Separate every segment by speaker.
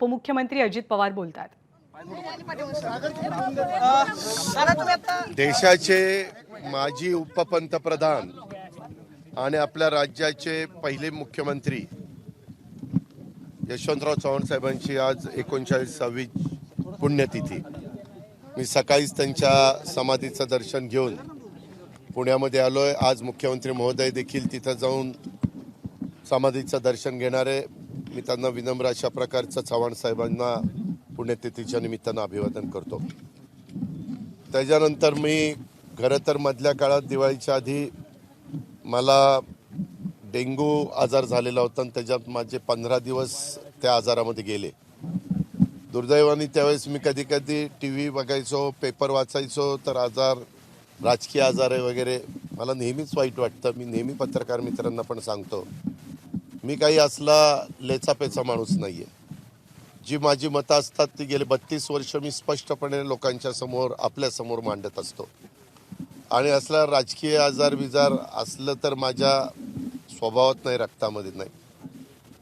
Speaker 1: उपमुख्यमंत्री अजित पवार बोलतात।
Speaker 2: देशाचे माजी उपपंतप्रधान आणि आपल्या राज्याचे पहिले मुख्यमंत्री यशवंतराव चव्हाण साहेबांची आज 39वी पुण्यतिथी। मी सकाळीच त्यांच्या समाधीचं दर्शन घेऊन पुण्यामध्ये आलोय। आज मुख्यमंत्री महोदय देखील तिथं जाऊन समाधीचं दर्शन घेणार आहे। मी त्यांना विनम्र अशा प्रकारचं चव्हाण साहेबांना पुण्यतिथीच्या निमित्तानं अभिवादन करतो। त्याच्यानंतर मी खरं तर मधल्या काळात दिवाळीच्या आधी मला डेंग्यू आजार झालेला होता आणि त्याच्यात माझे 15 दिवस त्या आजारामध्ये गेले। दुर्दैवाने त्यावेळेस मी कधी कधी टीव्ही बघायचो, पेपर वाचायचो, तर आजार राजकीय आजार आहे वगैरे मला नेहमीच वाईट वाटतं। मी नेहमी पत्रकार मित्रांना पण सांगतो, मी काही असला लेचापेचा माणूस नाहीये। जी माझी मतं असतात ती गेले 32 वर्ष मी स्पष्टपणे लोकांच्या समोर आपल्या समोर मांडत असतो। आणि असला राजकीय आजार बिजार असलं तर माझ्या स्वभावात नाही, रक्तामध्ये नाही।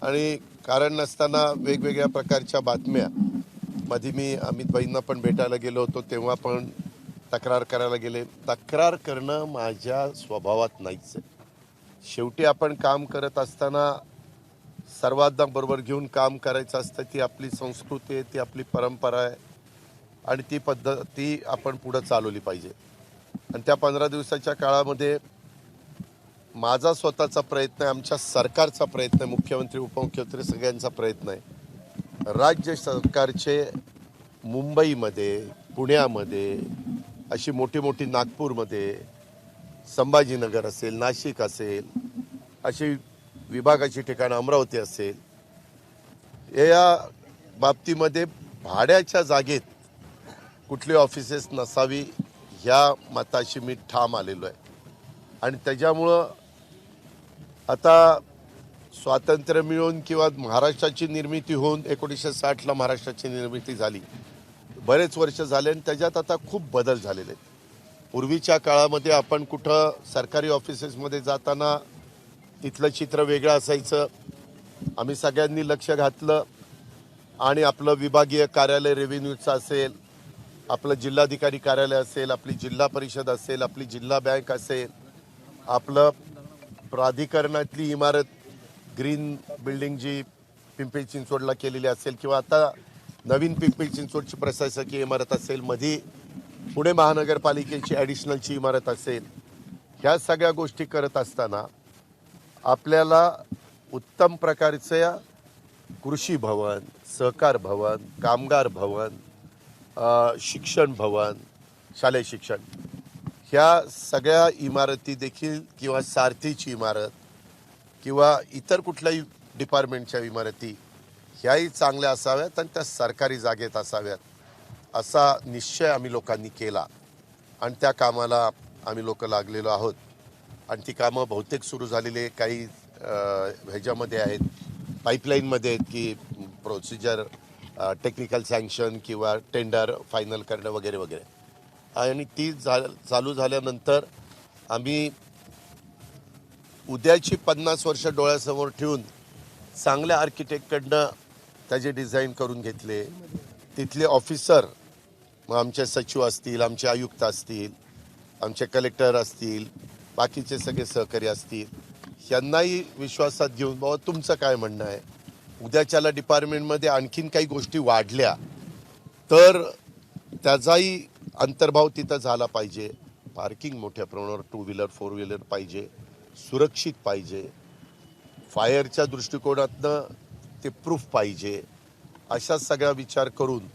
Speaker 2: आणि कारण नसताना वेगवेगळ्या प्रकारच्या बातम्या मध्ये मी अमित भाईंना पण भेटायला गेलो होतो, तेव्हा पण तक्रार करायला गेले। तक्रार करणं माझ्या स्वभावात नाहीच आहे। शेवटी आपण काम करत असताना सर्वांना बरोबर घेऊन काम करायचं असतं। ती आपली संस्कृती आहे, ती आपली परंपरा आहे आणि ती पद्धती आपण पुढे चालवली पाहिजे। आणि त्या 15 दिवसाच्या काळामध्ये माझा स्वतःचा प्रयत्न आहे, आमच्या सरकारचा प्रयत्न आहे, मुख्यमंत्री उपमुख्यमंत्री सगळ्यांचा प्रयत्न आहे। राज्य सरकारचे मुंबईमध्ये, पुण्यामध्ये, अशी मोठी मोठी नागपूरमध्ये, संभाजीनगर असेल, नाशिक असेल, अशी विभागाची ठिकाणं अमरावती असेल, या बाबतीमध्ये भाड्याच्या जागेत कुठली ऑफिसेस नसावी ह्या मताशी मी ठाम आलेलो आहे। आणि त्याच्यामुळं आता स्वातंत्र्य मिळून किंवा महाराष्ट्राची निर्मिती होऊन 1960ला महाराष्ट्राची निर्मिती झाली, बरेच वर्ष झाले आणि त्याच्यात आता खूप बदल झालेले आहेत। पूर्वीच्या काळामध्ये आपण कुठं सरकारी ऑफिसेसमध्ये जाताना तिथलं चित्र वेगळं असायचं। आम्ही सगळ्यांनी लक्ष घातलं आणि आपलं विभागीय कार्यालय रेव्हेन्यूचं असेल, आपलं जिल्हाधिकारी कार्यालय असेल, आपली जिल्हा परिषद असेल, आपली जिल्हा बँक असेल, आपलं प्राधिकरणातली इमारत ग्रीन बिल्डिंग जी पिंपरी चिंचवडला केलेली असेल, किंवा आता नवीन पिंपरी चिंचवडची प्रशासकीय इमारत असेल, मध्ये पुणे महानगरपालिकेची ॲडिशनलची इमारत असेल, ह्या सगळ्या गोष्टी करत असताना आपल्याला उत्तम प्रकारचं कृषी भवन, सहकार भवन, कामगार भवन, शिक्षण भवन, शालेय शिक्षण, ह्या सगळ्या इमारती देखील किंवा सारथीची इमारत किंवा इतर कुठल्याही डिपार्टमेंटच्या इमारती ह्याही चांगल्या असाव्यात आणि त्या सरकारी जागेत असाव्यात, असा निश्चय आम्ही लोकांनी केला आणि त्या कामाला आम्ही लोक लागलेलो आहोत। आणि ती कामं बहुतेक सुरू झालेली आहे, काही ह्याच्यामध्ये आहेत, पाईपलाईनमध्ये आहेत की प्रोसिजर टेक्निकल सँक्शन किंवा टेंडर फायनल करणं वगैरे वगैरे। आणि ती चालू झाल्यानंतर आम्ही उद्याची 50 वर्ष डोळ्यासमोर ठेवून चांगल्या आर्किटेक्टकडनं त्याचे डिझाईन करून घेतले। तिथले ऑफिसर, मग आमचे सचिव असतील, आमचे आयुक्त असतील, आमचे कलेक्टर असतील, बाकीचे सगळे सहकारी असतील, यांनाही विश्वासात घेऊन बाबा तुमचं काय म्हणणं आहे, उद्याच्याला डिपार्टमेंटमध्ये आणखीन काही गोष्टी वाढल्या तर त्याचाही अंतर्भाव तिथं झाला पाहिजे। पार्किंग मोठ्या प्रमाणावर 2 व्हीलर 4 व्हीलर पाहिजे, सुरक्षित पाहिजे, फायरच्या दृष्टिकोनातनं ते प्रूफ पाहिजे, अशा सगळा विचार करून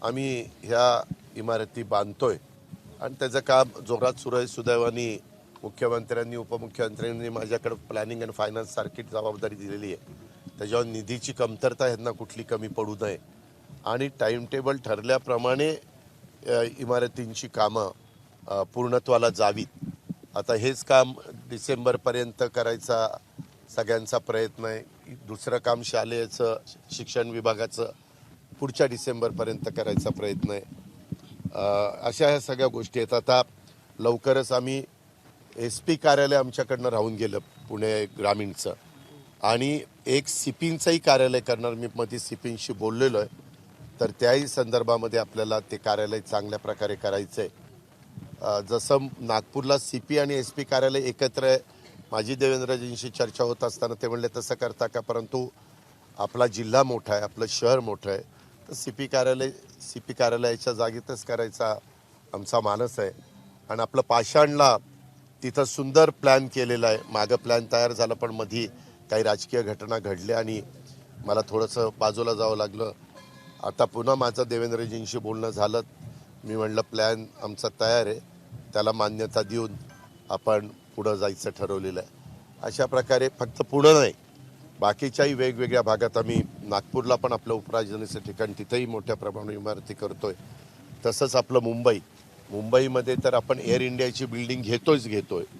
Speaker 2: आम्ही ह्या इमारती बांधतोय आणि त्याचं काम जोरात सुरू आहे। सुदैवाने मुख्यमंत्र्यांनी उपमुख्यमंत्र्यांनी माझ्याकडे प्लॅनिंग अँड फायनान्स सारखी जबाबदारी दिलेली आहे। त्याच्यावर निधीची कमतरता यांना कुठली कमी पडू नये आणि टाइम टेबल ठरल्याप्रमाणे इमारतींची कामं पूर्णत्वाला जावीत। आता हेच काम डिसेंबरपर्यंत करायचा सगळ्यांचा प्रयत्न आहे। दुसरं काम शालेयचं शिक्षण विभागाचं पुढच्या डिसेंबरपर्यंत करायचा प्रयत्न आहे। अशा ह्या सगळ्या गोष्टी आहेत। आता लवकरच आम्ही SP कार्यालय आमच्याकडनं राहून गेलं पुणे ग्रामीणचं, आणि एक सिपिंगचंही कार्यालय करणार. मी मध्ये सिपिंगशी बोललेलो आहे, तर त्याही संदर्भामध्ये आपल्याला ते कार्यालय चांगल्या प्रकारे करायचं आहे. जसं नागपूरला CP आणि SP कार्यालय एकत्र आहे, माझी देवेंद्रजींशी चर्चा होत असताना ते म्हणले तसं करता का, परंतु आपला जिल्हा मोठा आहे, आपलं शहर मोठं आहे, तर CP कार्यालयाच्या जागेतच करायचा आमचा मानस आहे. आणि आपलं पाषाणला तिथं सुंदर प्लॅन केलेला आहे. मागं प्लॅन तयार झाला, पण मधी काही राजकीय घटना घडल्या आणि मला थोडंसं बाजूला जावं लागलं. आता पुन्हा माझं देवेंद्रजींशी बोलणं झालं. मी म्हणलं प्लॅन आमचा तयार आहे, त्याला मान्यता देऊन आपण पुढं जायचं ठरवलेलं आहे. अशा प्रकारे फक्त पुढं नाही, बाकीच्याही वेगवेगळ्या भागात आम्ही नागपूरला पण आपलं उपराजधानीचं ठिकाण, तिथंही मोठ्या प्रमाणात इमारती करतोय. तसंच आपलं मुंबईमध्ये तर आपण एअर इंडियाची बिल्डिंग घेतोय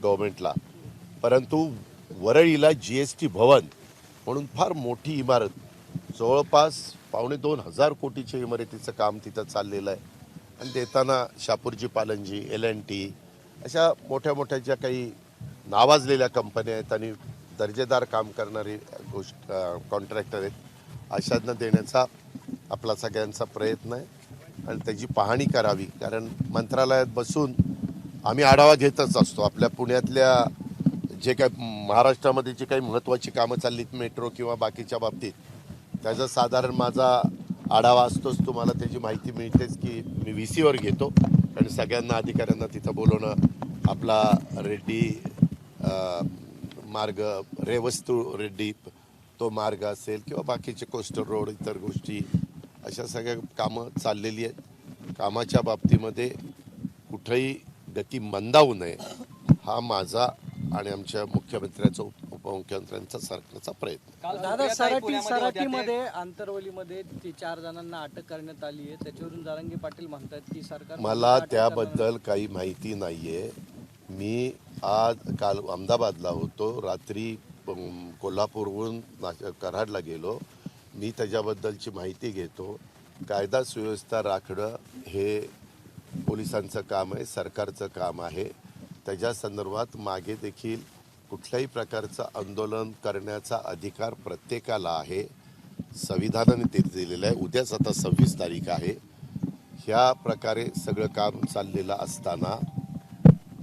Speaker 2: गव्हर्नमेंटला, परंतु वरळीला GST भवन म्हणून फार मोठी इमारत, जवळपास 2,500 कोटीच्या इमारतीचं काम तिथं चाललेलं आहे. आणि देताना शापूरजी पालनजी, L&T अशा मोठ्या मोठ्या ज्या काही नावाजलेल्या कंपन्या आहेत आणि दर्जेदार काम करणारे कॉन्ट्रॅक्टर आहेत, अशांना देण्याचा आपला सगळ्यांचा प्रयत्न आहे. आणि त्याची पाहणी करावी, कारण मंत्रालयात बसून आम्ही आढावा घेतच असतो. आपल्या पुण्यातल्या जे काही महाराष्ट्रामध्ये जे काही महत्त्वाची कामं चाललीत, मेट्रो किंवा बाकीच्या बाबतीत, त्याचा साधारण माझा आढावा असतोच. तुम्हाला त्याची माहिती मिळतेच की मी VCवर घेतो आणि सगळ्यांना अधिकाऱ्यांना तिथं बोलवणं. आपला रेड्डी मार्ग, रेवस्तू रेड्डी तो मार्ग असेल किंवा बाकीचे कोस्टल रोड, इतर गोष्टी, अशा सगळ्या कामं चाललेली आहेत. कामाच्या बाबतीमध्ये कुठेही गती मंदावू नये, हा माझा आणि आमच्या मुख्यमंत्र्याचा, उपमुख्यमंत्र्यांचा, सरकारचा प्रयत्न.
Speaker 3: दादा, सराटीमध्ये आंतरवलीमध्ये 4 जणांना अटक करण्यात आली आहे. त्याच्यावरून जरांगे पाटील म्हणतात की सरकार,
Speaker 2: मला त्याबद्दल काही माहिती नाहीये. मी काल अहमदाबादला होतो, रात्री कोल्हापूरहून कराडला गेलो. मी त्याच्याबद्दलची माहिती घेतो. कायदा सुव्यवस्था राखणं हे पोलिसांचं काम आहे, सरकारचं काम आहे. त्याच्या संदर्भात मागे देखील कुठल्याही प्रकारचं आंदोलन करण्याचा अधिकार प्रत्येकाला आहे, संविधानाने ते दिलेलं आहे. उद्याच आता 26 तारीख आहे. ह्या प्रकारे सगळं काम चाललेलं असताना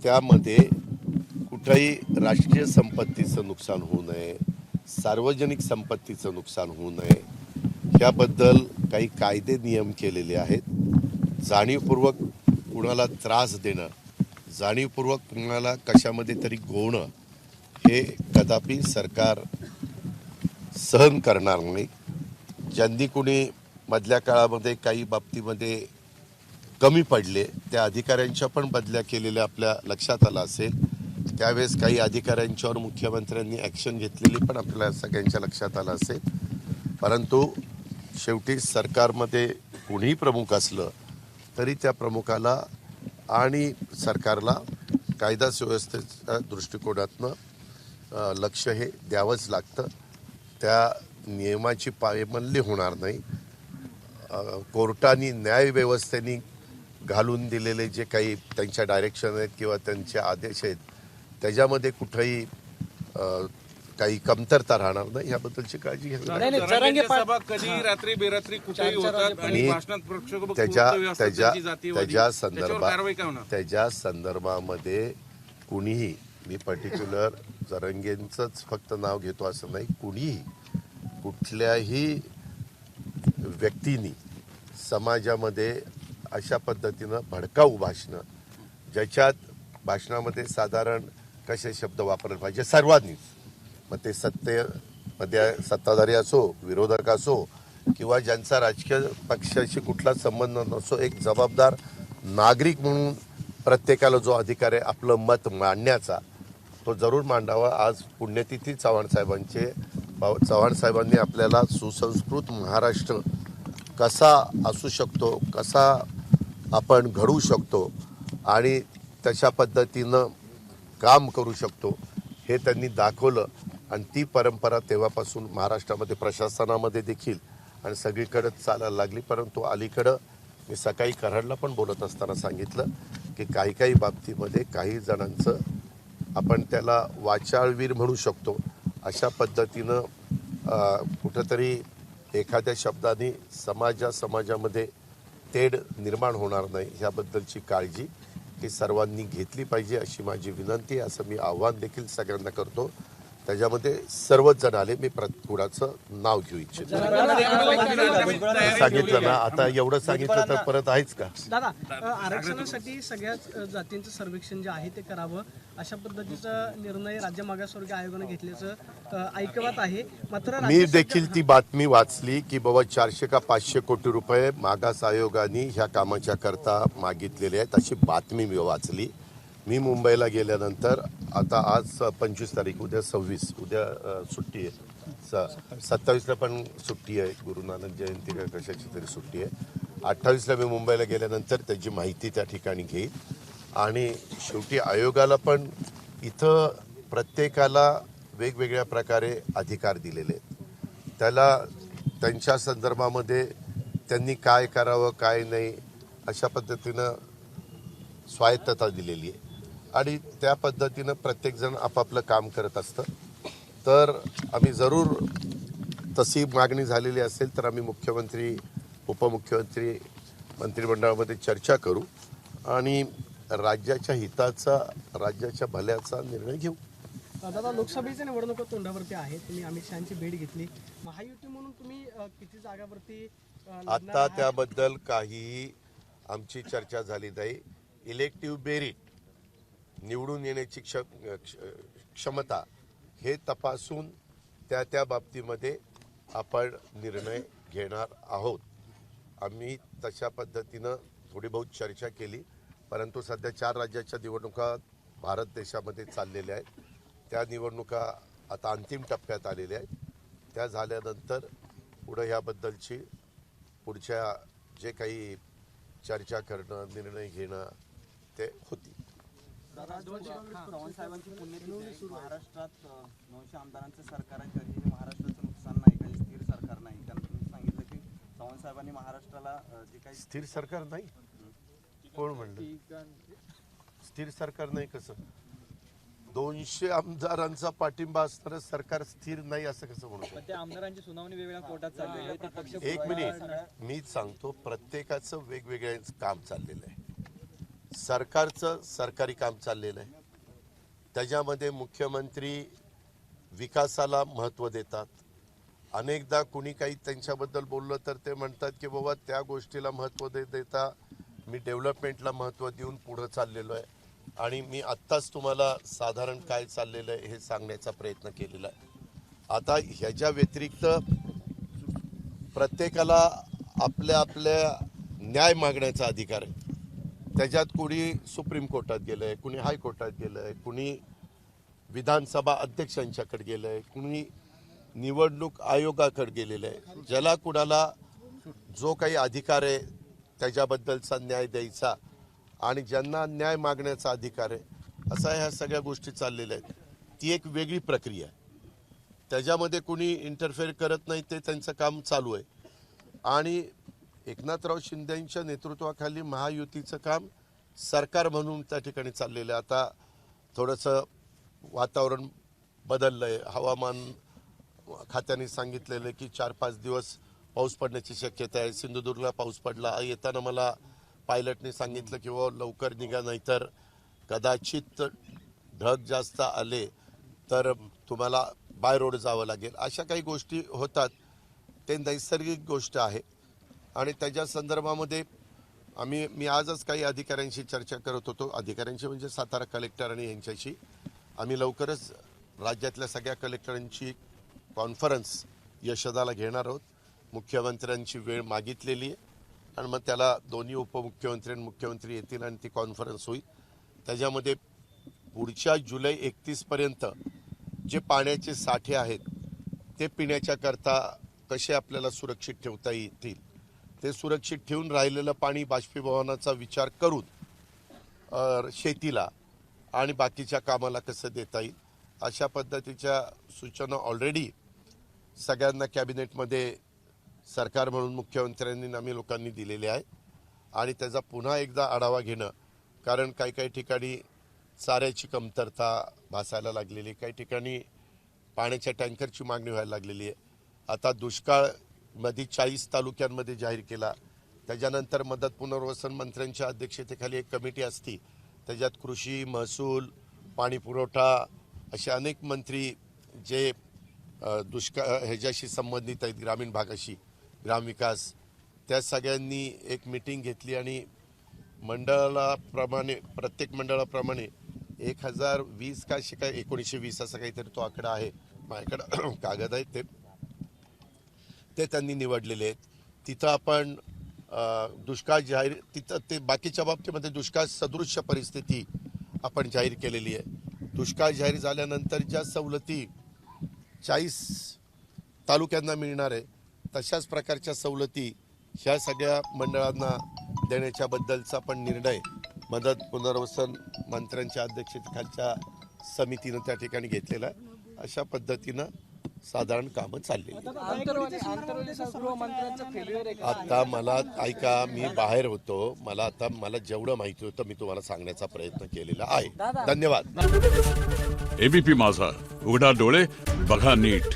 Speaker 2: त्यामध्ये कुठंही राष्ट्रीय संपत्तीचं नुकसान होऊ नये, सार्वजनिक संपत्तीचं नुकसान होऊ नये, ह्याबद्दल काही कायदे नियम केलेले आहेत. जाणीवपूर्वक कुणाला त्रास देणं, जाणीवपूर्वक कुणाला कशामध्ये तरी गोवणं, हे कदापि सरकार सहन करणार नाही. ज्यांनी कुणी मधल्या काळामध्ये काही बाबतीमध्ये कमी पडले, त्या अधिकाऱ्यांच्या पण बदल्या केलेल्या आपल्या लक्षात आलं असेल. त्यावेळेस काही अधिकाऱ्यांच्यावर मुख्यमंत्र्यांनी ॲक्शन घेतलेली पण आपल्या सगळ्यांच्या लक्षात आलं असेल. परंतु शेवटी सरकारमध्ये कुणीही प्रमुख असलं तरी त्या प्रमुखाला आणि सरकारला कायदा सुव्यवस्थेच्या दृष्टिकोनातनं लक्ष हे द्यावंच लागतं. त्या नियमाची पायमल्ली होणार नाही. कोर्टाने, न्यायव्यवस्थेने घालून दिलेले जे काही त्यांच्या डायरेक्शन आहेत किंवा त्यांचे आदेश आहेत, त्याच्यामध्ये कुठेही काही कमतरता राहणार नाही, याबद्दलची काळजी घ्यावी.
Speaker 4: रात्री बेरात्री कुठेही होतात आणि भाषणात प्रक्षोभक
Speaker 2: त्याच्या संदर्भामध्ये कुणीही, मी पर्टिक्युलर जरांगेंचंच फक्त नाव घेतो असं नाही, कुणीही कुठल्याही व्यक्तीनी समाजामध्ये अशा पद्धतीनं भडकाऊ भाषणं, ज्याच्यात भाषणामध्ये साधारण कसे शब्द वापरले पाहिजे सर्वांनीच, मग ते सत्तेमध्ये सत्ताधारी असो, विरोधक असो किंवा ज्यांचा राजकीय पक्षाशी कुठला संबंध नसो, एक जबाबदार नागरिक म्हणून प्रत्येकाला जो अधिकार आहे आपलं मत मांडण्याचा, तो जरूर मांडावा. आज पुण्यतिथी चव्हाण साहेबांनी आपल्याला सुसंस्कृत महाराष्ट्र कसा असू शकतो, कसा आपण घडवू शकतो आणि तशा पद्धतीनं काम करू शकतो, हे त्यांनी दाखवलं. आणि ती परंपरा तेव्हापासून महाराष्ट्रामध्ये प्रशासनामध्ये देखील आणि सगळीकडे चालायला लागली. परंतु अलीकडं मी सकाळी कराडला पण बोलत असताना सांगितलं की काही बाबतीमध्ये काही जणांचं, आपण त्याला वाचाळवीर म्हणू शकतो, अशा पद्धतीनं कुठंतरी एखाद्या शब्दाने समाजामध्ये तेढ निर्माण होणार नाही ह्याबद्दलची काळजी ही सर्वांनी घेतली पाहिजे अशी माझी विनंती आहे. असं मी आव्हान देखील सगळ्यांना करतो. त्याच्यामध्ये सर्वच जण आले. मी कुणाचं नाव घेऊ इच्छितो. सांगितलं ना, आता एवढं सांगितलं तर परत आहेच का?
Speaker 5: दादा, आरक्षणासाठी सगळ्याच जातींचं सर्वेक्षण जे आहे ते करावं अशा पद्धतीचा निर्णय राज्य मागासवर्गीय आयोगाने घेतल्याचं ऐकवत आहे. मात्र
Speaker 2: मी देखील ती बातमी वाचली की बाबा 400 का 500 कोटी रुपये मागास आयोगाने ह्या कामाच्या करता मागितलेले आहेत अशी बातमी मी वाचली. मी मुंबईला गेल्यानंतर आता आज 25 तारीख, उद्या 26, उद्या सुट्टी आहे, 27ला पण सुट्टी आहे, गुरु नानक जयंती का कशाची तरी सुट्टी आहे. 28ला मी मुंबईला गेल्यानंतर त्याची माहिती त्या ठिकाणी घेईन. आणि शेवटी आयोगाला पण इथं प्रत्येकाला वेगवेगळ्या प्रकारे अधिकार दिलेले आहेत. त्याला त्यांच्या संदर्भामध्ये त्यांनी काय करावं काय नाही अशा पद्धतीनं स्वायत्तता दिलेली आहे आणि त्या पद्धतीनं प्रत्येकजण आपापलं काम करत असतं. तर आम्ही जरूर तशी मागणी झालेली असेल तर आम्ही मुख्यमंत्री, उपमुख्यमंत्री, मंत्रिमंडळामध्ये चर्चा करू आणि राज्याच्या हिताचा, राज्याच्या भल्याचा निर्णय घेऊ.
Speaker 5: दादा, लोकसभेच्या निवडणुका तोंडावरती आहे. तुम्ही अमित शहाची भेट घेतली. महायुती म्हणून तुम्ही किती जागावरती
Speaker 2: आता त्याबद्दल काहीही आमची चर्चा झाली नाही. इलेक्टिव्ह मेरिट, निवडून येण्याची क्षमता हे तपासून त्या बाबतीमध्ये आपण निर्णय घेणार आहोत. आम्ही तशा पद्धतीनं थोडी बहुत चर्चा केली, परंतु सध्या 4 राज्याच्या निवडणुका भारत देशामध्ये चाललेल्या आहेत. त्या निवडणुका आता अंतिम टप्प्यात आलेल्या आहेत. त्या झाल्यानंतर पुढे ह्याबद्दलची पुढच्या जे काही चर्चा करणं, निर्णय घेणं ते होती.
Speaker 6: साहेबांची पुण्यतिथी महाराष्ट्रात 900 आमदारांचं सरकार आहे, तरीही महाराष्ट्राचं नुकसान नाही, काही स्थिर सरकार नाही. त्यांना तुम्ही सांगितलं की साहेबांनी महाराष्ट्राला जे काही
Speaker 2: स्थिर सरकार नाही, कोण म्हणलं स्थिर सरकार नाही? कसं 200 आमदारांचा पाठिंबा असणारं सरकार स्थिर नाही असं कसं म्हणू?
Speaker 3: त्या आमदारांची सुनावणी वेगवेगळ्या कोर्टात चाललेली आहे. ते पक्ष
Speaker 2: एक मिनिट, मीच सांगतो, प्रत्येकाचं वेगवेगळं काम चाललेलं आहे. सरकारचं सरकारी काम चाललेलं आहे. त्याच्यामध्ये मुख्यमंत्री विकासाला महत्त्व देतात. अनेकदा कुणी काही त्यांच्याबद्दल बोललं तर ते म्हणतात की बाबा त्या गोष्टीला महत्त्व देता मी डेव्हलपमेंटला महत्त्व देऊन पुढं चाललेलो आहे. आणि मी आत्ताच तुम्हाला साधारण काय चाललेलं आहे हे सांगण्याचा प्रयत्न केलेला आहे. आता ह्याच्या व्यतिरिक्त प्रत्येकाला आपल्या आपल्या न्याय मागण्याचा अधिकार आहे. त्याच्यात कुणी सुप्रीम कोर्टात गेलंय, कुणी हायकोर्टात गेलंय, कुणी विधानसभा अध्यक्षांच्याकडे गेलंय, कुणी निवडणूक आयोगाकडे गेलेलं आहे. ज्याला कुणाला जो काही अधिकार आहे त्याच्याबद्दलचा न्याय द्यायचा आणि ज्यांना न्याय मागण्याचा अधिकार आहे असा ह्या सगळ्या गोष्टी चाललेल्या आहेत. ती एक वेगळी प्रक्रिया आहे. त्याच्यामध्ये कुणी इंटरफेअर करत नाही, ते त्यांचं काम चालू आहे. आणि एकनाथराव शिंदेंच्या नेतृत्वाखाली महायुतीचं काम सरकार म्हणून त्या ठिकाणी चाललेलं आहे. आता थोडंसं वातावरण बदललं आहे. हवामान खात्याने सांगितलेलं आहे की 4-5 दिवस पाऊस पडण्याची शक्यता आहे. सिंधुदुर्गला पाऊस पडला. येताना मला पायलटने सांगितलं की लवकर निघा, नाहीतर कदाचित ढग जास्त आले तर तुम्हाला बाय रोड जावं लागेल. अशा काही गोष्टी होतात. ते नैसर्गिक गोष्ट आहे. आणि त्याच्या संदर्भामध्ये मी आजच काही अधिकाऱ्यांशी चर्चा करत होतो. अधिकाऱ्यांशी म्हणजे सातारा कलेक्टर आणि यांच्याशी आम्ही लवकरच राज्यातल्या सगळ्या कलेक्टरांची कॉन्फरन्स यशोदाला घेणार आहोत. मुख्यमंत्र्यांची वेळ मागितलेली आहे आणि मग त्याला दोन्ही उपमुख्यमंत्री आणि मुख्यमंत्री येतील आणि ती कॉन्फरन्स होईल. त्याच्यामध्ये पुढच्या जुलै 31पर्यंत जे पाण्याचे साठे आहेत ते पिण्याच्या करता कसे आपल्याला सुरक्षित ठेवता येतील, ते सुरक्षित ठेवून राहिलेलं पाणी बाष्पीभवनाचा विचार करून शेतीला आणि बाकीच्या कामाला कसं देता येईल अशा पद्धतीच्या सूचना ऑलरेडी सगळ्यांना कॅबिनेटमध्ये सरकार म्हणून मुख्यमंत्र्यांनी आम्ही लोकांनी दिलेले आहे. आणि त्याचा पुन्हा एकदा आढावा घेणं, कारण काही काही ठिकाणी चाऱ्याची कमतरता भासायला लागलेली, काही ठिकाणी पाण्याच्या टँकरची मागणी व्हायला लागलेली आहे. आता दुष्काळमध्ये 40 तालुक्यांमध्ये जाहीर केला. त्याच्यानंतर मदत पुनर्वसन मंत्र्यांच्या अध्यक्षतेखाली एक कमिटी असती. त्याच्यात कृषी, महसूल, पाणी पुरवठा असे अनेक मंत्री जे दुष्काळ ह्याच्याशी संबंधित आहेत, ग्रामीण भागाशी, ग्रामविकास, त्या सगळ्यांनी एक मीटिंग घेतली आणि मंडळाप्रमाणे प्रत्येक मंडळाप्रमाणे 1020 का 1920 असा काहीतरी तो आकडा आहे, माझ्याकडे कागद आहेत ते त्यांनी निवडलेले आहेत. तिथं आपण दुष्काळ जाहीर, तिथं ते बाकीच्या बाबतीमध्ये दुष्काळ सदृश्य परिस्थिती आपण जाहीर केलेली आहे. दुष्काळ जाहीर झाल्यानंतर ज्या सवलती 40 तालुक्यांना मिळणार आहे तशाच प्रकारच्या सवलती ह्या सगळ्या मंडळांना देण्याच्या बद्दलचा पण निर्णय मदत पुनर्वसन मंत्र्यांच्या अध्यक्षतेखालच्या समितीनं त्या ठिकाणी घेतलेला आहे. अशा पद्धतीनं साधारण कामं चाललेली आहेत.
Speaker 3: आंतरवली गृहमंत्र्यांचं फेल्युअर आहे का?
Speaker 2: आता मला ऐका, मी बाहेर होतो, मला जेवढं माहिती होतं मी तुम्हाला सांगण्याचा प्रयत्न केलेला आहे. धन्यवाद.
Speaker 7: एबीपी माझा, उघडा डोळे बघा नीट.